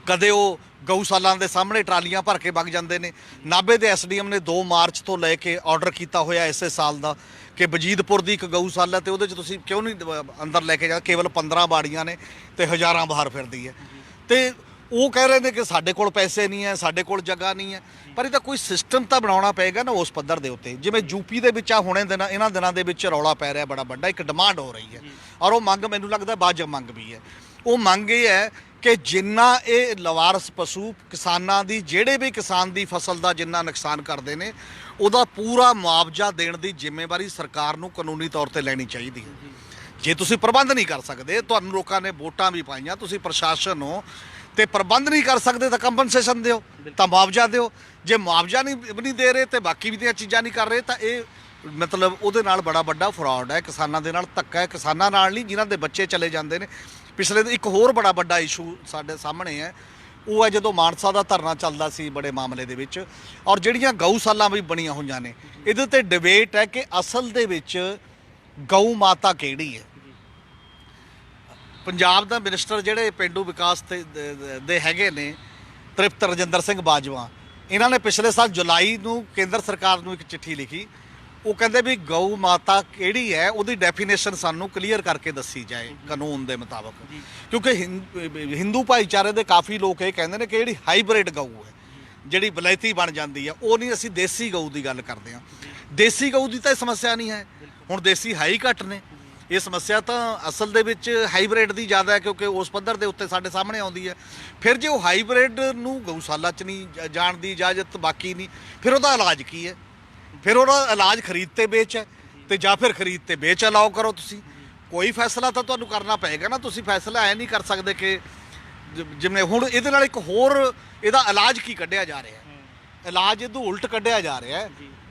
ਕਦੇ ਉਹ ਗਊਸ਼ਾਲਾਂ ਦੇ ਸਾਹਮਣੇ ਟਰਾਲੀਆਂ ਭਰ ਕੇ ਵਗ ਜਾਂਦੇ ਨੇ। ਨਾਭੇ ਦੇ ਐਸਡੀਐਮ ਨੇ 2 ਮਾਰਚ ਤੋਂ ਲੈ ਕੇ ਆਰਡਰ ਕੀਤਾ ਹੋਇਆ ਇਸੇ ਸਾਲ ਦਾ ਕਿ ਵਜੀਦਪੁਰ ਦੀ ਇੱਕ ਗਊਸ਼ਾਲਾ ਤੇ ਉਹਦੇ 'ਚ ਤੁਸੀਂ ਕਿਉਂ ਨਹੀਂ ਅੰਦਰ ਲੈ ਕੇ ਜਾ, ਕੇਵਲ 15 ਬਾੜੀਆਂ ਨੇ ਤੇ ਹਜ਼ਾਰਾਂ ਬਾਹਰ ਫਿਰਦੀ ਹੈ। ਤੇ ਉਹ ਕਹਿ ਰਹੇ ਨੇ ਕਿ ਸਾਡੇ ਕੋਲ ਪੈਸੇ ਨਹੀਂ ਹੈ, ਸਾਡੇ ਕੋਲ ਜਗ੍ਹਾ ਨਹੀਂ ਹੈ। ਪਰ ਇਹਦਾ ਕੋਈ ਸਿਸਟਮ ਤਾਂ ਬਣਾਉਣਾ ਪਏਗਾ ਨਾ ਉਸ ਪੱਧਰ ਦੇ ਉੱਤੇ। ਜਿਵੇਂ ਯੂਪੀ ਦੇ ਵਿੱਚ ਇਹਨਾਂ ਦਿਨਾਂ ਦੇ ਵਿੱਚ ਰੌਲਾ ਪੈ ਰਿਹਾ ਬੜਾ ਵੱਡਾ, ਇੱਕ ਡਿਮਾਂਡ ਹੋ ਰਹੀ ਹੈ, ਔਰ ਉਹ ਮੰਗ ਮੈਨੂੰ ਲੱਗਦਾ ਵਾਜਬ ਮੰਗ ਵੀ ਹੈ। ਉਹ ਮੰਗ ਇਹ ਹੈ ਕਿ ਜਿੰਨਾ ਇਹ ਲਵਾਰਸ ਪਸ਼ੂ ਕਿਸਾਨਾਂ ਦੀ, ਜਿਹੜੇ ਵੀ ਕਿਸਾਨ ਦੀ ਫਸਲ ਦਾ ਜਿੰਨਾ ਨੁਕਸਾਨ ਕਰਦੇ ਨੇ, ਉਹਦਾ ਪੂਰਾ ਮੁਆਵਜ਼ਾ ਦੇਣ ਦੀ ਜ਼ਿੰਮੇਵਾਰੀ ਸਰਕਾਰ ਨੂੰ ਕਾਨੂੰਨੀ ਤੌਰ ਤੇ ਲੈਣੀ ਚਾਹੀਦੀ ਹੈ। ਜੇ ਤੁਸੀਂ ਪ੍ਰਬੰਧ ਨਹੀਂ ਕਰ ਸਕਦੇ, ਤੁਹਾਨੂੰ ਲੋਕਾਂ ਨੇ ਵੋਟਾਂ ਵੀ ਪਾਈਆਂ, ਤੁਸੀਂ ਪ੍ਰਸ਼ਾਸਨ ਹੋ ਤੇ ਪ੍ਰਬੰਧ ਨਹੀਂ ਕਰ ਸਕਦੇ ਤਾਂ ਕੰਪਨਸੇਸ਼ਨ ਦਿਓ, ਤਾਂ ਮੁਆਵਜ਼ਾ ਦਿਓ। ਜੇ ਮੁਆਵਜ਼ਾ ਨਹੀਂ ਦੇ ਰਹੇ ਤੇ ਬਾਕੀ ਵੀ ਦੀਆਂ ਚੀਜ਼ਾਂ ਨਹੀਂ ਕਰ ਰਹੇ ਤਾਂ ਇਹ ਮਤਲਬ ਉਹਦੇ ਨਾਲ ਬੜਾ ਵੱਡਾ ਫਰਾਡ ਹੈ, ਕਿਸਾਨਾਂ ਦੇ ਨਾਲ ਧੱਕਾ ਹੈ। ਕਿਸਾਨਾਂ ਨਾਲ ਨਹੀਂ, ਜਿਨ੍ਹਾਂ ਦੇ ਬੱਚੇ ਚਲੇ ਜਾਂਦੇ ਨੇ। ਪਿਛਲੇ ਇੱਕ ਹੋਰ ਬੜਾ ਵੱਡਾ ਇਸ਼ੂ ਸਾਡੇ ਸਾਹਮਣੇ ਹੈ, ਉਹ ਹੈ ਜਦੋਂ ਮਾਨਸਾ ਦਾ ਧਰਨਾ ਚੱਲਦਾ ਸੀ ਬੜੇ ਮਾਮਲੇ ਦੇ ਵਿੱਚ, ਔਰ ਜਿਹੜੀਆਂ ਗਊਸ਼ਾਲਾ ਵੀ ਬਣੀਆਂ ਹੋਈਆਂ ਨੇ, ਇਹਦੇ ਤੇ ਡਿਬੇਟ ਹੈ ਕਿ ਅਸਲ ਦੇ ਵਿੱਚ ਗਊ ਮਾਤਾ ਕਿਹੜੀ ਹੈ। ਪੰਜਾਬ ਦਾ ਮਿਨਿਸਟਰ ਜਿਹੜੇ ਪੇਂਡੂ ਵਿਕਾਸ ਦੇ ਹੈਗੇ ਨੇ, ਤ੍ਰਿਪਤ ਰਜਿੰਦਰ ਸਿੰਘ ਬਾਜਵਾ, ਇਹਨਾਂ ਨੇ ਪਿਛਲੇ ਸਾਲ ਜੁਲਾਈ ਨੂੰ ਕੇਂਦਰ ਸਰਕਾਰ ਨੂੰ ਇੱਕ ਚਿੱਠੀ ਲਿਖੀ। ਉਹ ਕਹਿੰਦੇ ਵੀ ਗਊ ਮਾਤਾ ਕਿਹੜੀ ਹੈ ਉਹਦੀ ਡੈਫੀਨੇਸ਼ਨ ਸਾਨੂੰ ਕਲੀਅਰ ਕਰਕੇ ਦੱਸੀ ਜਾਏ ਕਾਨੂੰਨ ਦੇ ਮੁਤਾਬਕ, ਕਿਉਂਕਿ ਹਿੰਦੂ ਭਾਈਚਾਰੇ ਦੇ ਕਾਫੀ ਲੋਕ ਇਹ ਕਹਿੰਦੇ ਨੇ ਕਿ ਜਿਹੜੀ ਹਾਈਬ੍ਰਿਡ ਗਊ ਹੈ, ਜਿਹੜੀ ਬਲੈਤੀ ਬਣ ਜਾਂਦੀ ਹੈ, ਉਹ ਨਹੀਂ, ਅਸੀਂ ਦੇਸੀ ਗਊ ਦੀ ਗੱਲ ਕਰਦੇ ਹਾਂ। ਦੇਸੀ ਗਊ ਦੀ ਤਾਂ ਇਹ ਸਮੱਸਿਆ ਨਹੀਂ ਹੈ, ਹੁਣ ਦੇਸੀ ਹੈ ਹੀ ਘੱਟ ਨੇ। ਇਹ ਸਮੱਸਿਆ ਤਾਂ ਅਸਲ ਦੇ ਵਿੱਚ ਹਾਈਬ੍ਰਿਡ ਦੀ ਜ਼ਿਆਦਾ ਹੈ, ਕਿਉਂਕਿ ਉਸ ਪੱਧਰ ਦੇ ਉੱਤੇ ਸਾਡੇ ਸਾਹਮਣੇ ਆਉਂਦੀ ਹੈ। ਫਿਰ ਜੇ ਉਹ ਹਾਈਬ੍ਰਿਡ ਨੂੰ ਗਊਸ਼ਾਲਾ 'ਚ ਨਹੀਂ ਜਾਣ ਦੀ ਇਜਾਜ਼ਤ, ਬਾਕੀ ਨਹੀਂ, ਫਿਰ ਉਹਦਾ ਇਲਾਜ ਕੀ ਹੈ? ਫਿਰ ਉਹਦਾ ਇਲਾਜ ਖਰੀਦ ਤੇ ਵੇਚ ਹੈ, ਤੇ ਜਾਂ ਫਿਰ ਖਰੀਦ ਤੇ ਵੇਚ ਅਲਾਓ ਕਰੋ। ਤੁਸੀਂ ਕੋਈ ਫੈਸਲਾ ਤਾਂ ਤੁਹਾਨੂੰ ਕਰਨਾ ਪਏਗਾ ਨਾ। ਤੁਸੀਂ ਫੈਸਲਾ ਐ ਨਹੀਂ ਕਰ ਸਕਦੇ ਕਿ ਜਿਵੇਂ ਹੁਣ ਇਹਦੇ ਨਾਲ ਇੱਕ ਹੋਰ ਇਹਦਾ ਇਲਾਜ ਕੀ ਕੱਢਿਆ ਜਾ ਰਿਹਾ ਹੈ, ਇਲਾਜ ਇਹਦੋਂ ਉਲਟ ਕੱਢਿਆ ਜਾ ਰਿਹਾ ਹੈ।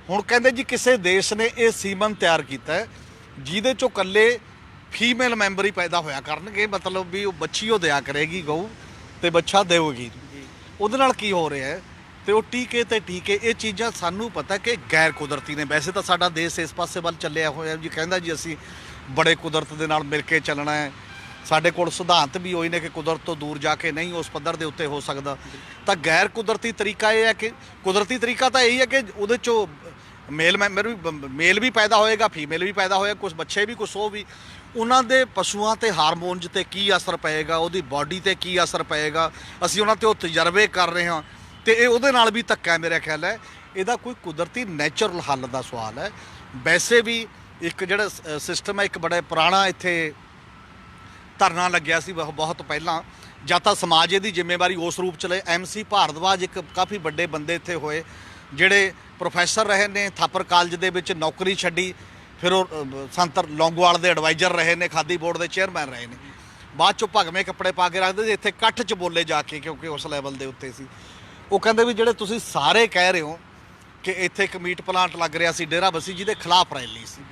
ਹੁਣ ਕਹਿੰਦੇ ਜੀ ਕਿਸੇ ਦੇਸ਼ ਨੇ ਇਹ ਸੀਮਨ ਤਿਆਰ ਕੀਤਾ ਹੈ ਜਿਹਦੇ ਚੋਂ ਇਕੱਲੇ ਫੀਮੇਲ ਮੈਂਬਰ ਹੀ ਪੈਦਾ ਹੋਇਆ ਕਰਨਗੇ, ਮਤਲਬ ਵੀ ਉਹ ਬੱਚੀ ਉਹ ਦਿਆ ਕਰੇਗੀ ਗਊ ਤੇ ਬੱਚਾ ਦੇਵੇਗੀ। ਉਹਦੇ ਨਾਲ ਕੀ ਹੋ ਰਿਹਾ ਹੈ? ਤੇ ਉਹ ਟੀਕੇ ਤੇ ਟੀਕੇ, ਇਹ ਚੀਜ਼ਾਂ ਸਾਨੂੰ ਪਤਾ ਕਿ ਗੈਰ ਕੁਦਰਤੀ ਨੇ। ਵੈਸੇ ਤਾਂ ਸਾਡਾ ਦੇਸ਼ ਇਸ ਪਾਸੇ ਵੱਲ ਚੱਲਿਆ ਹੋਇਆ ਜੀ, ਕਹਿੰਦਾ ਜੀ ਅਸੀਂ ਬੜੇ ਕੁਦਰਤ ਦੇ ਨਾਲ ਮਿਲ ਕੇ ਚੱਲਣਾ ਹੈ। ਸਾਡੇ ਕੋਲ ਸਿਧਾਂਤ ਵੀ ਹੋਈ ਨੇ ਕਿ ਕੁਦਰਤ ਤੋਂ ਦੂਰ ਜਾ ਕੇ ਨਹੀਂ ਉਸ ਪੱਧਰ ਦੇ ਉੱਤੇ ਹੋ ਸਕਦਾ। ਤਾਂ ਗੈਰ ਕੁਦਰਤੀ ਤਰੀਕਾ ਇਹ ਹੈ ਕਿ ਕੁਦਰਤੀ ਤਰੀਕਾ ਤਾਂ ਇਹੀ ਹੈ ਕਿ ਉਹਦੇ 'ਚੋਂ ਮੇਲ ਵੀ ਪੈਦਾ ਹੋਏਗਾ, ਫੀਮੇਲ ਵੀ ਪੈਦਾ ਹੋਏਗਾ, ਕੁਝ ਬੱਚੇ ਵੀ, ਕੁਛ ਉਹ ਵੀ। ਉਹਨਾਂ ਦੇ ਪਸ਼ੂਆਂ ਤੇ ਹਾਰਮੋਨਸ ਤੇ ਕੀ ਅਸਰ ਪਏਗਾ, ਉਹਦੀ ਬਾਡੀ ਤੇ ਕੀ ਅਸਰ ਪਏਗਾ, ਅਸੀਂ ਉਹਨਾਂ ਤੇ ਉਹ ਤਜਰਬੇ ਕਰ ਰਹੇ ਹਾਂ। ਤੇ ਇਹ ਉਹਦੇ ਨਾਲ ਵੀ ਧੱਕਾ ਹੈ ਮੇਰਾ ਖਿਆਲ ਹੈ। ਇਹਦਾ ਕੋਈ ਕੁਦਰਤੀ ਨੈਚੁਰਲ ਹੱਲ ਦਾ ਸਵਾਲ ਹੈ। ਵੈਸੇ ਵੀ ਇੱਕ ਜਿਹੜਾ ਸਿਸਟਮ ਹੈ, ਇੱਕ ਬੜਾ ਪੁਰਾਣਾ ਇੱਥੇ ਧਰਨਾ ਲੱਗਿਆ ਸੀ ਬਹੁਤ ਪਹਿਲਾਂ, ਜਾਂ ਤਾਂ ਸਮਾਜ ਇਹਦੀ ਜ਼ਿੰਮੇਵਾਰੀ ਉਸ ਰੂਪ 'ਚ ਲਏ। MC ਭਾਰਦਵਾਜ ਇੱਕ ਕਾਫੀ ਵੱਡੇ ਬੰਦੇ ਇੱਥੇ ਹੋਏ, ਜਿਹੜੇ ਪ੍ਰੋਫੈਸਰ ਰਹੇ ਨੇ, ਥਾਪਰ ਕਾਲਜ ਦੇ ਵਿੱਚ ਨੌਕਰੀ ਛੱਡੀ, ਫਿਰ ਉਹ ਸੰਤ ਲੌਂਗੋਵਾਲ ਦੇ ਐਡਵਾਈਜ਼ਰ ਰਹੇ ਨੇ, ਖਾਦੀ ਬੋਰਡ ਦੇ ਚੇਅਰਮੈਨ ਰਹੇ ਨੇ। ਬਾਅਦ 'ਚੋਂ ਭਗਵੇਂ ਕੱਪੜੇ ਪਾ ਕੇ ਰੱਖਦੇ ਸੀ, ਇੱਥੇ ਇਕੱਠ 'ਚ ਬੋਲੇ ਜਾ ਕੇ, ਕਿਉਂਕਿ ਉਸ ਲੈਵਲ ਦੇ ਉੱਤੇ ਸੀ। ਉਹ ਕਹਿੰਦੇ ਵੀ ਜਿਹੜੇ ਤੁਸੀਂ ਸਾਰੇ ਕਹਿ ਰਹੇ ਹੋ ਕਿ ਇੱਥੇ ਇੱਕ ਮੀਟ ਪਲਾਂਟ ਲੱਗ ਰਿਹਾ ਸੀ ਡੇਰਾ ਬੱਸੀ, ਜਿਹਦੇ ਖਿਲਾਫ ਰੈਲੀ ਸੀ,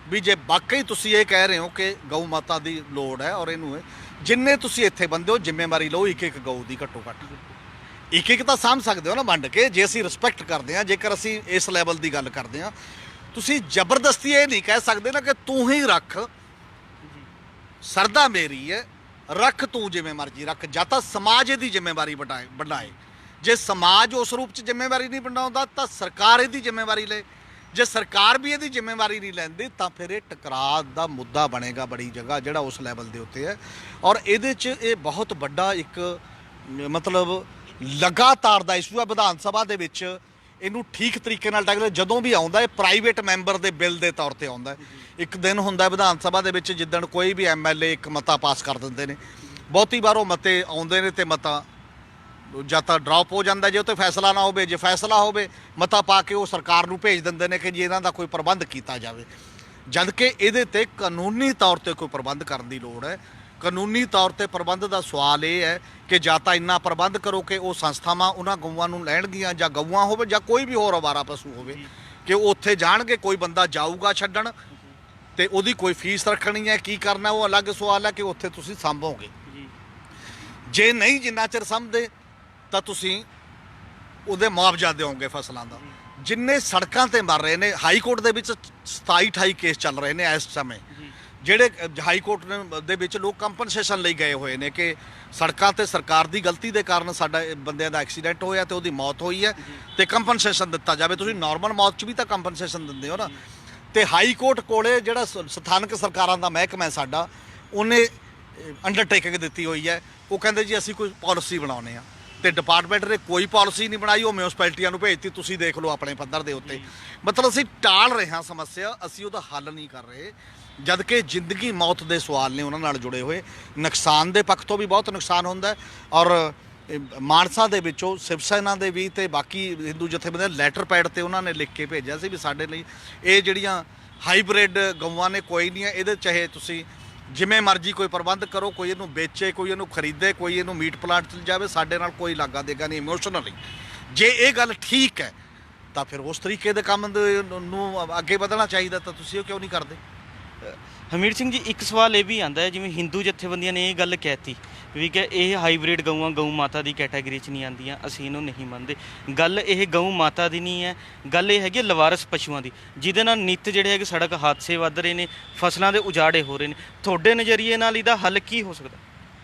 ਵੀ ਜੇ ਵਾਕਈ ਤੁਸੀਂ ਇਹ ਕਹਿ ਰਹੇ ਹੋ ਕਿ ਗਊ ਮਾਤਾ ਦੀ ਲੋੜ ਹੈ ਔਰ ਇਹਨੂੰ ਜਿੰਨੇ ਤੁਸੀਂ ਇੱਥੇ ਬੰਦੇ ਹੋ ਜ਼ਿੰਮੇਵਾਰੀ ਲਓ ਇੱਕ ਇੱਕ ਗਊ ਦੀ, ਘੱਟੋ ਘੱਟ ਇੱਕ ਇੱਕ ਤਾਂ ਸਾਂਭ ਸਕਦੇ ਹੋ ਨਾ ਵੰਡ ਕੇ। ਜੇ ਅਸੀਂ ਰਿਸਪੈਕਟ ਕਰਦੇ ਹਾਂ, ਜੇਕਰ ਅਸੀਂ ਇਸ ਲੈਵਲ ਦੀ ਗੱਲ ਕਰਦੇ ਹਾਂ, ਤੁਸੀਂ ਜ਼ਬਰਦਸਤੀ ਇਹ ਨਹੀਂ ਕਹਿ ਸਕਦੇ ਨਾ ਕਿ ਤੂੰ ਹੀ ਰੱਖ, ਸਰਦਾ ਮੇਰੀ ਹੈ, ਰੱਖ ਤੂੰ ਜਿਵੇਂ ਮਰਜ਼ੀ ਰੱਖ। ਜਾਂ ਤਾਂ ਸਮਾਜ ਇਹਦੀ ਜ਼ਿੰਮੇਵਾਰੀ ਬਣਾਏ। ਜੇ ਸਮਾਜ ਉਸ ਰੂਪ 'ਚ ਜ਼ਿੰਮੇਵਾਰੀ ਨਹੀਂ ਬਣਾਉਂਦਾ ਤਾਂ ਸਰਕਾਰ ਇਹਦੀ ਜ਼ਿੰਮੇਵਾਰੀ ਲਏ। ਜੇ ਸਰਕਾਰ ਵੀ ਇਹਦੀ ਜ਼ਿੰਮੇਵਾਰੀ ਨਹੀਂ ਲੈਂਦੀ ਤਾਂ ਫਿਰ ਇਹ ਟਕਰਾਅ ਦਾ ਮੁੱਦਾ ਬਣੇਗਾ ਬੜੀ ਜਗ੍ਹਾ, ਜਿਹੜਾ ਉਸ ਲੈਵਲ ਦੇ ਉੱਤੇ ਹੈ। ਔਰ ਇਹਦੇ 'ਚ ਇਹ ਬਹੁਤ ਵੱਡਾ ਇੱਕ ਮਤਲਬ ਲਗਾਤਾਰ ਦਾ ਇਸ਼ੂ ਹੈ। ਵਿਧਾਨ ਸਭਾ ਦੇ ਵਿੱਚ ਇਹਨੂੰ ਠੀਕ ਤਰੀਕੇ ਨਾਲ ਟੈਕਲ ਜਦੋਂ ਵੀ ਆਉਂਦਾ, ਇਹ ਪ੍ਰਾਈਵੇਟ ਮੈਂਬਰ ਦੇ ਬਿੱਲ ਦੇ ਤੌਰ ਤੇ ਆਉਂਦਾ। ਇੱਕ ਦਿਨ ਹੁੰਦਾ ਵਿਧਾਨ ਸਭਾ ਦੇ ਵਿੱਚ ਜਿੱਦਣ ਕੋਈ ਵੀ MLA ਇੱਕ ਮਤਾ ਪਾਸ ਕਰ ਦਿੰਦੇ ਨੇ। ਬਹੁਤੀ ਵਾਰ ਉਹ ਮਤੇ ਆਉਂਦੇ ਨੇ ਤੇ ਮਤਾ ਜਾਂ ਤਾਂ ਡਰਾਪ ਹੋ ਜਾਂਦਾ ਜੇ ਉਹ 'ਤੇ ਫੈਸਲਾ ਨਾ ਹੋਵੇ। ਜੇ ਫੈਸਲਾ ਹੋਵੇ, ਮਤਾ ਪਾ ਕੇ ਉਹ ਸਰਕਾਰ ਨੂੰ ਭੇਜ ਦਿੰਦੇ ਨੇ ਕਿ ਜੀ ਇਹਨਾਂ ਦਾ ਕੋਈ ਪ੍ਰਬੰਧ ਕੀਤਾ ਜਾਵੇ, ਜਦ ਕਿ ਇਹਦੇ 'ਤੇ ਕਾਨੂੰਨੀ ਤੌਰ 'ਤੇ ਕੋਈ ਪ੍ਰਬੰਧ ਕਰਨ ਦੀ ਲੋੜ ਹੈ। ਕਾਨੂੰਨੀ ਤੌਰ 'ਤੇ ਪ੍ਰਬੰਧ ਦਾ ਸਵਾਲ ਇਹ ਹੈ ਕਿ ਜਾਂ ਤਾਂ ਇੰਨਾ ਪ੍ਰਬੰਧ ਕਰੋ ਕਿ ਉਹ ਸੰਸਥਾਵਾਂ ਉਹਨਾਂ ਗਊਆਂ ਨੂੰ ਲੈਣਗੀਆਂ, ਜਾਂ ਗਊਆਂ ਹੋਵੇ ਜਾਂ ਕੋਈ ਵੀ ਹੋਰ ਅਵਾਰਾ ਪਸ਼ੂ ਹੋਵੇ, ਕਿ ਉਹ ਉੱਥੇ ਜਾਣਗੇ। ਕੋਈ ਬੰਦਾ ਜਾਊਗਾ ਛੱਡਣ ਤੇ ਉਹਦੀ ਕੋਈ ਫੀਸ ਰੱਖਣੀ ਹੈ, ਕੀ ਕਰਨਾ ਉਹ ਅਲੱਗ ਸਵਾਲ ਹੈ ਕਿ ਉੱਥੇ ਤੁਸੀਂ ਸਾਂਭੋਗੇ। ਜੇ ਨਹੀਂ, ਜਿੰਨਾ ਚਿਰ ਸਾਂਭਦੇ ਤਾਂ ਤੁਸੀਂ ਉਹਦੇ ਮੁਆਵਜ਼ਾ ਦਿਓਗੇ ਫਸਲਾਂ ਦਾ। ਜਿੰਨੇ ਸੜਕਾਂ ਤੇ ਮਰ ਰਹੇ ਨੇ, ਹਾਈ ਕੋਰਟ ਦੇ ਵਿੱਚ 27-28 ਕੇਸ ਚੱਲ ਰਹੇ ਨੇ ਇਸ ਸਮੇਂ, ਜਿਹੜੇ ਹਾਈ ਕੋਰਟ ਦੇ ਵਿੱਚ ਲੋਕ ਕੰਪਨਸੇਸ਼ਨ ਲਈ ਗਏ ਹੋਏ ਨੇ ਕਿ ਸੜਕਾਂ ਤੇ ਸਰਕਾਰ ਦੀ ਗਲਤੀ ਦੇ ਕਾਰਨ ਸਾਡਾ ਬੰਦਿਆਂ ਦਾ ਐਕਸੀਡੈਂਟ ਹੋਇਆ ਤੇ ਉਹਦੀ ਮੌਤ ਹੋਈ ਹੈ ਤੇ ਕੰਪਨਸੇਸ਼ਨ ਦਿੱਤਾ ਜਾਵੇ। ਤੁਸੀਂ ਨਾਰਮਲ ਮੌਤ 'ਚ ਵੀ ਤਾਂ ਕੰਪਨਸੇਸ਼ਨ ਦਿੰਦੇ ਹੋ ਨਾ। ਤੇ ਹਾਈ ਕੋਰਟ ਕੋਲੇ ਜਿਹੜਾ ਸਥਾਨਕ ਸਰਕਾਰਾਂ ਦਾ ਮਹਿਕਮਾ ਸਾਡਾ, ਉਹਨੇ ਅੰਡਰਟੇਕਿੰਗ ਦਿੱਤੀ ਹੋਈ ਹੈ। ਉਹ ਕਹਿੰਦੇ ਜੀ ਅਸੀਂ ਕੋਈ ਪਾਲਿਸੀ ਬਣਾਉਂਦੇ ਹਾਂ, ਤੇ ਡਿਪਾਰਟਮੈਂਟ ਨੇ ਕੋਈ ਪਾਲਿਸੀ ਨਹੀਂ ਬਣਾਈ, ਉਹ ਮਿਊਨਿਸਪੈਲਿਟੀਆਂ ਨੂੰ ਭੇਜਤੀ, ਤੁਸੀਂ ਦੇਖ ਲਓ ਆਪਣੇ ਪੱਧਰ ਦੇ ਉੱਤੇ। ਮਤਲਬ ਅਸੀਂ ਟਾਲ ਰਹੇ ਹਾਂ ਸਮੱਸਿਆ, ਅਸੀਂ ਉਹਦਾ ਹੱਲ ਨਹੀਂ ਕਰ ਰਹੇ, ਜਦ ਕਿ ਜ਼ਿੰਦਗੀ ਮੌਤ ਦੇ ਸਵਾਲ ਨੇ ਉਹਨਾਂ ਨਾਲ ਜੁੜੇ ਹੋਏ। ਨੁਕਸਾਨ ਦੇ ਪੱਖ ਤੋਂ ਵੀ ਬਹੁਤ ਨੁਕਸਾਨ ਹੁੰਦਾ। ਔਰ ਮਾਨਸਾ ਦੇ ਵਿੱਚੋਂ ਸ਼ਿਵ ਸੈਨਾ ਦੇ ਵੀ ਤੇ ਬਾਕੀ ਹਿੰਦੂ ਜਥੇਬੰਦੀਆਂ ਲੈਟਰ ਪੈਡ ਤੇ ਉਹਨਾਂ ਨੇ ਲਿਖ ਕੇ ਭੇਜਿਆ ਸੀ ਵੀ ਸਾਡੇ ਲਈ ਇਹ ਜਿਹੜੀਆਂ ਹਾਈਬ੍ਰਿਡ ਗਊਆਂ ਨੇ ਕੋਈ ਨਹੀਂ ਹੈ, ਇਹਦੇ ਚਾਹੇ ਤੁਸੀਂ ਜਿਵੇਂ ਮਰਜ਼ੀ ਕੋਈ ਪ੍ਰਬੰਧ ਕਰੋ, ਕੋਈ ਇਹਨੂੰ ਵੇਚੇ, ਕੋਈ ਇਹਨੂੰ ਖਰੀਦੇ, ਕੋਈ ਇਹਨੂੰ ਮੀਟ ਪਲਾਂਟ 'ਚ ਜਾਵੇ, ਸਾਡੇ ਨਾਲ ਕੋਈ ਲਾਗਾ ਦੇਗਾ ਨਹੀਂ ਇਮੋਸ਼ਨਲੀ। ਜੇ ਇਹ ਗੱਲ ਠੀਕ ਹੈ ਤਾਂ ਫਿਰ ਉਸ ਤਰੀਕੇ ਦੇ ਕੰਮ ਨੂੰ ਅੱਗੇ ਵਧਣਾ ਚਾਹੀਦਾ, ਤਾਂ ਤੁਸੀਂ ਉਹ ਕਿਉਂ ਨਹੀਂ ਕਰਦੇ? ਹਮੀਰ ਸਿੰਘ ਜੀ, ਇੱਕ ਸਵਾਲ ਇਹ ਵੀ ਆਂਦਾ ਹੈ, ਜਿਵੇਂ ਹਿੰਦੂ ਜਥੇਬੰਦੀਆਂ ਨੇ ਇਹ ਗੱਲ ਕਹਿਤੀ ਵੀ ਕਿ ਇਹ ਹਾਈਬ੍ਰਿਡ ਗਊਆਂ ਗਊ ਮਾਤਾ ਦੀ ਕੈਟਾਗਰੀ 'ਚ ਨਹੀਂ ਆਉਂਦੀਆਂ, ਅਸੀਂ ਇਹਨੂੰ ਨਹੀਂ ਮੰਨਦੇ। ਗੱਲ ਇਹ ਗਊ ਮਾਤਾ ਦੀ ਨਹੀਂ ਹੈ, ਗੱਲ ਇਹ ਹੈਗੀ ਲਵਾਰਸ ਪਸ਼ੂਆਂ ਦੀ, ਜਿਹਦੇ ਨਾਲ ਨਿੱਤ ਜਿਹੜੇ ਹੈਗੇ ਸੜਕ ਹਾਦਸੇ ਵੱਧ ਰਹੇ ਨੇ, ਫਸਲਾਂ ਦੇ ਉਜਾੜੇ ਹੋ ਰਹੇ ਨੇ। ਤੁਹਾਡੇ ਨਜ਼ਰੀਏ ਨਾਲ ਇਹਦਾ ਹੱਲ ਕੀ ਹੋ ਸਕਦਾ?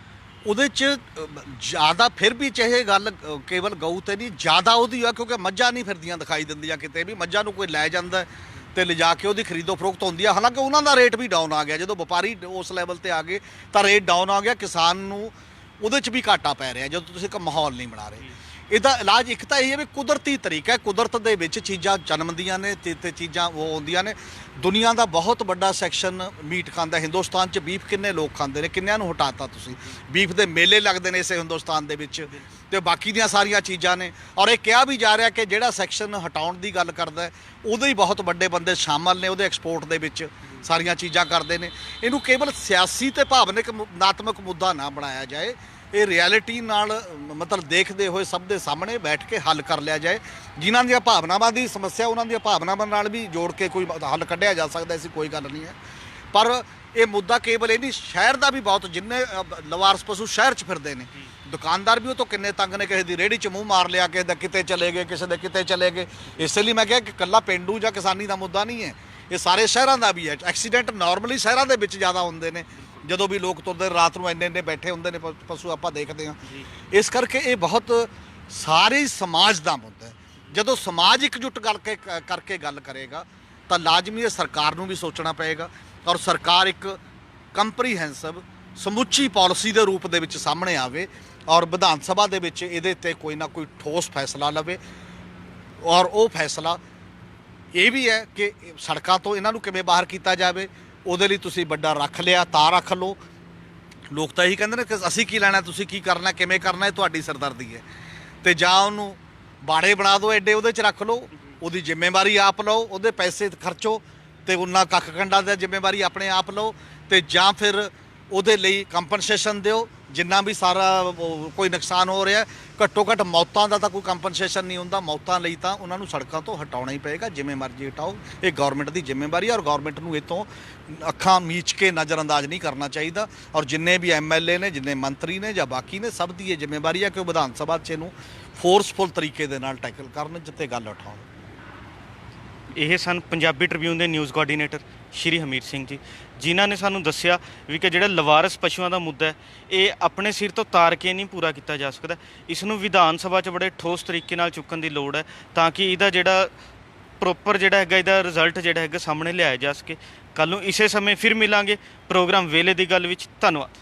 ਉਹਦੇ 'ਚ ਜ਼ਿਆਦਾ ਫਿਰ ਵੀ ਚਾਹੇ ਗੱਲ ਕੇਵਲ ਗਊ ਤੇ ਨਹੀਂ, ਜ਼ਿਆਦਾ ਉਹਦੀ ਆ, ਕਿਉਂਕਿ ਮੱਝਾਂ ਨਹੀਂ ਫਿਰਦੀਆਂ ਦਿਖਾਈ ਦਿੰਦੀਆਂ ਕਿਤੇ ਵੀ। ਮੱਝਾਂ ਨੂੰ ਕੋਈ ਲੈ ਜਾਂਦਾ ਤੇ ਲਿਜਾ ਕੇ ਉਹਦੀ ਖਰੀਦੋ ਫਰੋਖਤ ਹੁੰਦੀ ਆ। ਹਾਲਾਂਕਿ ਉਹਨਾਂ ਦਾ ਰੇਟ ਵੀ ਡਾਊਨ ਆ ਗਿਆ, ਜਦੋਂ ਵਪਾਰੀ ਉਸ ਲੈਵਲ ਤੇ ਆ ਗਏ ਤਾਂ ਰੇਟ ਡਾਊਨ ਆ ਗਿਆ, ਕਿਸਾਨ ਨੂੰ ਉਹਦੇ 'ਚ ਵੀ ਘਾਟਾ ਪੈ ਰਿਹਾ ਜਦੋਂ ਤੁਸੀਂ ਇੱਕ ਮਾਹੌਲ ਨਹੀਂ ਬਣਾ ਰਹੇ। ਇਹਦਾ ਇਲਾਜ ਇੱਕ ਤਾਂ ਇਹ ਹੈ ਵੀ ਕੁਦਰਤੀ ਤਰੀਕਾ ਹੈ, ਕੁਦਰਤ ਦੇ ਵਿੱਚ ਚੀਜ਼ਾਂ ਜਨਮਦੀਆਂ ਨੇ ਤੇ ਚੀਜ਼ਾਂ ਉਹ ਆਉਂਦੀਆਂ ਨੇ। ਦੁਨੀਆ ਦਾ ਬਹੁਤ ਵੱਡਾ ਸੈਕਸ਼ਨ ਮੀਟ ਖਾਂਦਾ। ਹਿੰਦੁਸਤਾਨ 'ਚ ਬੀਫ ਕਿੰਨੇ ਲੋਕ ਖਾਂਦੇ ਨੇ, ਕਿੰਨਿਆਂ ਨੂੰ ਹਟਾਤਾ ਤੁਸੀਂ? ਬੀਫ ਦੇ ਮੇਲੇ ਲੱਗਦੇ ਨੇ ਇਸੇ ਹਿੰਦੁਸਤਾਨ ਦੇ ਵਿੱਚ, ਤੇ ਬਾਕੀ ਦੀਆਂ ਸਾਰੀਆਂ ਚੀਜ਼ਾਂ ਨੇ। ਔਰ ਇਹ ਕਿਹਾ ਵੀ ਜਾ ਰਿਹਾ ਕਿ ਜਿਹੜਾ ਸੈਕਸ਼ਨ ਹਟਾਉਣ ਦੀ ਗੱਲ ਕਰਦਾ ਉਹਦੇ ਹੀ ਬਹੁਤ ਵੱਡੇ ਬੰਦੇ ਸ਼ਾਮਲ ਨੇ, ਉਹਦੇ ਐਕਸਪੋਰਟ ਦੇ ਵਿੱਚ ਸਾਰੀਆਂ ਚੀਜ਼ਾਂ ਕਰਦੇ ਨੇ। ਇਹਨੂੰ ਕੇਵਲ ਸਿਆਸੀ ਤੇ ਭਾਵਨਾਤਮਕ ਮੁੱਦਾ ਨਾ ਬਣਾਇਆ ਜਾਏ, ਇਹ ਰਿਐਲਿਟੀ ਨਾਲ ਮਤਲਬ ਦੇਖਦੇ ਹੋਏ ਸਭ ਦੇ ਸਾਹਮਣੇ ਬੈਠ ਕੇ ਹੱਲ ਕਰ ਲਿਆ ਜਾਏ। ਜਿਨ੍ਹਾਂ ਦੀਆਂ ਭਾਵਨਾਵਾਂ ਦੀ ਸਮੱਸਿਆ, ਉਹਨਾਂ ਦੀਆਂ ਭਾਵਨਾਵਾਂ ਨਾਲ ਵੀ ਜੋੜ ਕੇ ਕੋਈ ਹੱਲ ਕੱਢਿਆ ਜਾ ਸਕਦਾ, ਐਸੀ ਕੋਈ ਗੱਲ ਨਹੀਂ ਹੈ। ਪਰ ਇਹ ਮੁੱਦਾ ਕੇਵਲ ਇਹ ਨਹੀਂ, ਸ਼ਹਿਰ ਦਾ ਵੀ ਬਹੁਤ, ਜਿੰਨੇ ਲਵਾਰਸ ਪਸ਼ੂ ਸ਼ਹਿਰ 'ਚ ਫਿਰਦੇ ਨੇ, ਦੁਕਾਨਦਾਰ ਵੀ ਉਹ ਤੋਂ ਕਿੰਨੇ ਤੰਗ ਨੇ। ਕਿਸੇ ਦੀ ਰੇਹੜੀ 'ਚ ਮੂੰਹ ਮਾਰ ਲਿਆ, ਕਿਸੇ ਦਾ ਕਿਤੇ ਚਲੇ ਗਏ, ਕਿਸੇ ਦੇ ਕਿਤੇ ਚਲੇ ਗਏ। ਇਸੇ ਲਈ ਮੈਂ ਕਿਹਾ ਕਿ ਇਕੱਲਾ ਪੇਂਡੂ ਜਾਂ ਕਿਸਾਨੀ ਦਾ ਮੁੱਦਾ ਨਹੀਂ ਹੈ, ਇਹ ਸਾਰੇ ਸ਼ਹਿਰਾਂ ਦਾ ਵੀ ਹੈ। ਐਕਸੀਡੈਂਟ ਨਾਰਮਲੀ ਸ਼ਹਿਰਾਂ ਦੇ ਵਿੱਚ ਜ਼ਿਆਦਾ ਹੁੰਦੇ ਨੇ, ਜਦੋਂ ਵੀ ਲੋਕ ਤੁਰਦੇ ਰਾਤ ਨੂੰ ਇੰਨੇ ਬੈਠੇ ਹੁੰਦੇ ਨੇ ਪਸ਼ੂ, ਆਪਾਂ ਦੇਖਦੇ ਹਾਂ। ਇਸ ਕਰਕੇ ਇਹ ਬਹੁਤ ਸਾਰੇ ਸਮਾਜ ਦਾ ਮੁੱਦਾ ਹੈ। ਜਦੋਂ ਸਮਾਜ ਇਕਜੁੱਟ ਕਰਕੇ ਗੱਲ ਕਰੇਗਾ ਤਾਂ ਲਾਜ਼ਮੀ ਹੈ ਸਰਕਾਰ ਨੂੰ ਵੀ ਸੋਚਣਾ ਪਏਗਾ, ਔਰ ਸਰਕਾਰ ਇੱਕ ਕੰਪਰੀਹੈਂਸਿਵ ਸਮੁੱਚੀ ਪਾਲਿਸੀ ਦੇ ਰੂਪ ਦੇ ਵਿੱਚ ਸਾਹਮਣੇ ਆਵੇ, ਔਰ ਵਿਧਾਨ ਸਭਾ ਦੇ ਵਿੱਚ ਇਹਦੇ ਤੇ ਕੋਈ ਨਾ ਕੋਈ ਠੋਸ ਫੈਸਲਾ ਲਵੇ। ਔਰ ਉਹ ਫੈਸਲਾ ਇਹ ਵੀ ਹੈ ਕਿ ਸੜਕਾਂ ਤੋਂ ਇਹਨਾਂ ਨੂੰ ਕਿਵੇਂ ਬਾਹਰ ਕੀਤਾ ਜਾਵੇ। ਉਹਦੇ ਲਈ ਤੁਸੀਂ ਵੱਡਾ ਰੱਖ ਲਿਆ ਤਾਂ ਰੱਖ ਲਓ। ਲੋਕ ਤਾਂ ਇਹੀ ਕਹਿੰਦੇ ਨੇ ਕਿ ਅਸੀਂ ਕੀ ਲੈਣਾ, ਤੁਸੀਂ ਕੀ ਕਰਨਾ, ਕਿਵੇਂ ਕਰਨਾ, ਇਹ ਤੁਹਾਡੀ ਸਰਦਰਦੀ ਹੈ। ਤੇ ਜਾਂ ਉਹਨੂੰ ਬਾੜੇ ਬਣਾ ਦਿਓ ਐਡੇ, ਉਹਦੇ 'ਚ ਰੱਖ ਲਓ, ਉਹਦੀ ਜ਼ਿੰਮੇਵਾਰੀ ਆਪ ਲਓ, ਉਹਦੇ ਪੈਸੇ ਖਰਚੋ ਤੇ ਉਹਨਾਂ ਕੱਖ ਕੰਡਾ ਦੀ ਜ਼ਿੰਮੇਵਾਰੀ ਆਪਣੇ ਆਪ ਲਓ, ਤੇ ਜਾਂ ਫਿਰ ਉਹਦੇ ਲਈ ਕੰਪਨਸੇਸ਼ਨ ਦਿਓ ਜਿੰਨਾ ਵੀ ਸਾਰਾ ਕੋਈ ਨੁਕਸਾਨ ਹੋ ਰਿਹਾ। ਘੱਟੋ ਘੱਟ ਮੌਤਾਂ ਦਾ ਤਾਂ ਕੋਈ ਕੰਪਨਸੇਸ਼ਨ ਨਹੀਂ ਹੁੰਦਾ, ਮੌਤਾਂ ਲਈ ਤਾਂ ਉਹਨਾਂ ਨੂੰ ਸੜਕਾਂ ਤੋਂ ਹਟਾਉਣਾ ਹੀ ਪਏਗਾ, ਜਿਵੇਂ ਮਰਜ਼ੀ ਹਟਾਓ। ਇਹ ਗਵਰਨਮੈਂਟ ਦੀ ਜ਼ਿੰਮੇਵਾਰੀ ਹੈ, ਔਰ ਗਵਰਨਮੈਂਟ ਨੂੰ ਇਹ ਤੋਂ ਅੱਖਾਂ ਮੀਚ ਕੇ ਨਜ਼ਰਅੰਦਾਜ਼ ਨਹੀਂ ਕਰਨਾ ਚਾਹੀਦਾ। ਔਰ ਜਿੰਨੇ ਵੀ ਐਮਐਲਏ ਨੇ, ਜਿੰਨੇ ਮੰਤਰੀ ਨੇ ਜਾਂ ਬਾਕੀ ਨੇ, ਸਭ ਦੀ ਇਹ ਜ਼ਿੰਮੇਵਾਰੀ ਹੈ ਕਿ ਉਹ ਵਿਧਾਨ ਸਭਾ 'ਚ ਇਹਨੂੰ ਫੋਰਸਫੁਲ ਤਰੀਕੇ ਦੇ ਨਾਲ ਟੈਕਲ ਕਰਨ, ਜਿੱਤੇ ਗੱਲ ਉਠਾਉਣ। ਇਹ ਸਨ ਪੰਜਾਬੀ ਟ੍ਰਿਬਿਊਨ ਦੇ ਨਿਊਜ਼ ਕੋਆਰਡੀਨੇਟਰ ਸ਼੍ਰੀ ਹਮੀਰ ਸਿੰਘ ਜੀ, ਜਿਨ੍ਹਾਂ ਨੇ ਸਾਨੂੰ ਦੱਸਿਆ ਵੀ ਕਿ ਜਿਹੜਾ ਲਵਾਰਸ ਪਸ਼ੂਆਂ ਦਾ ਮੁੱਦਾ ਹੈ, ਇਹ ਆਪਣੇ ਸਿਰ ਤੋਂ ਤਾਰ ਕੇ ਨਹੀਂ ਪੂਰਾ ਕੀਤਾ ਜਾ ਸਕਦਾ। ਇਸ ਨੂੰ ਵਿਧਾਨ ਸਭਾ 'ਚ ਬੜੇ ਠੋਸ ਤਰੀਕੇ ਨਾਲ ਚੁੱਕਣ ਦੀ ਲੋੜ ਹੈ, ਤਾਂ ਕਿ ਇਹਦਾ ਜਿਹੜਾ ਪ੍ਰੋਪਰ ਜਿਹੜਾ ਹੈਗਾ, ਇਹਦਾ ਰਿਜ਼ਲਟ ਜਿਹੜਾ ਹੈਗਾ ਸਾਹਮਣੇ ਲਿਆਇਆ ਜਾ ਸਕੇ। ਕੱਲ੍ਹ ਨੂੰ ਇਸੇ ਸਮੇਂ ਫਿਰ ਮਿਲਾਂਗੇ ਪ੍ਰੋਗਰਾਮ ਵੇਲੇ ਦੀ ਗੱਲ ਵਿੱਚ। ਧੰਨਵਾਦ।